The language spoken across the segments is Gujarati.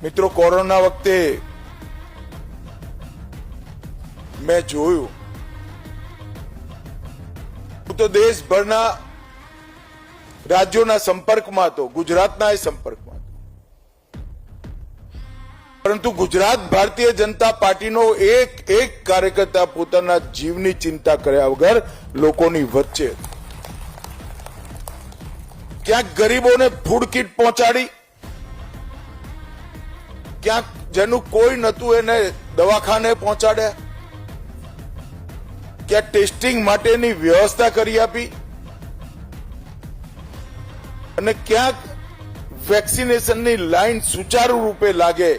મિત્રો, કોરોના વખતે મેં જોયું હું તો દેશભરના રાજ્યોના સંપર્કમાં હતો, ગુજરાતના સંપર્કમાં હતો, પરંતુ ગુજરાત ભારતીય જનતા પાર્ટીનો એક કાર્યકર્તા પોતાના જીવની ચિંતા કર્યા વગર લોકોની વચ્ચે ક્યાંક ગરીબોને ફૂડ કીટ પહોંચાડી, ક્યાંક જેનું કોઈ નતું એને દવાખાને પહોંચાડ્યા, ક્યાંક ટેસ્ટિંગ માટેની વ્યવસ્થા કરી આપી અને ક્યાંક વેક્સિનેશનની લાઈન સુચારુ રૂપે લાગે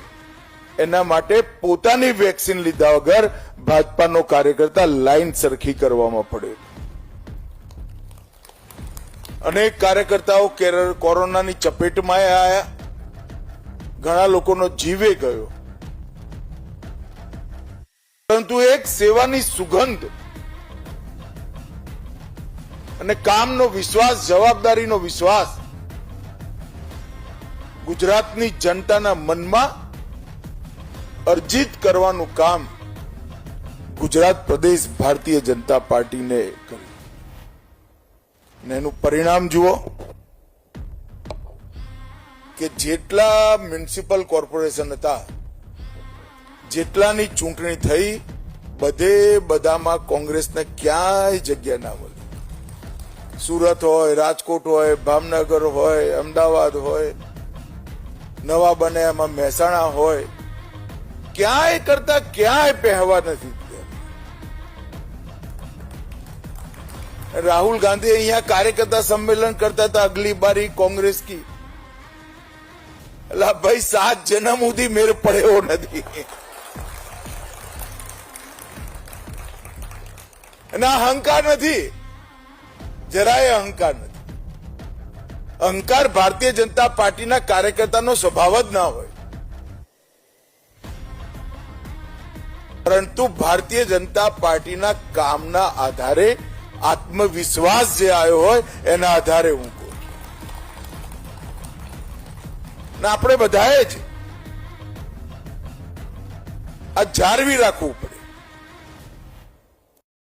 એના માટે પોતાની વેક્સિન લીધા વગર ભાજપાનો કાર્યકર્તા લાઈન સરખી કરવામાં પડ્યો. અનેક કાર્યકર્તાઓ કોરોનાની ચપેટમાં આવ્યા, ઘણા લોકોનો જીવે ગયો, પરંતુ એક સેવાની સુગંધ અને કામનો વિશ્વાસ, જવાબદારીનો વિશ્વાસ ગુજરાતની જનતાના મનમાં અર્જિત કરવાનું કામ ગુજરાત પ્રદેશ ભારતીય જનતા પાર્ટીને કર્યું. અને એનું પરિણામ જુઓ કે જેટલા મ્યુનિસિપલ કોર્પોરેશન હતા, જેટલાની ચૂંટણી થઈ, બધામાં કોંગ્રેસને ક્યાંય જગ્યા ના મળી. સુરત હોય, રાજકોટ હોય, ભાવનગર હોય, અમદાવાદ હોય, નવા બને એમાં મહેસાણા હોય, ક્યાંય કરતા ક્યાંય પહેવા નથી. राहुल गांधी यहाँ कार्यकर्ता सम्मेलन करता था, अगली बारी कांग्रेस की, अल्लाह भाई 7 जन्म उदी मेरे पड़े हो नहीं. अहंकार नहीं, જરાય અહંકાર નથી. અહંકાર ભારતીય જનતા પાર્ટીના કાર્યકર્તાનો સ્વભાવ જ ના હોય, પરંતુ ભારતીય જનતા પાર્ટીના કામના આધારે, આત્મવિશ્વાસ જે આવ્યો હોય એના આધારે હું કહું છું. આપણે બધાએ જ આ જાળવી રાખવું પડે.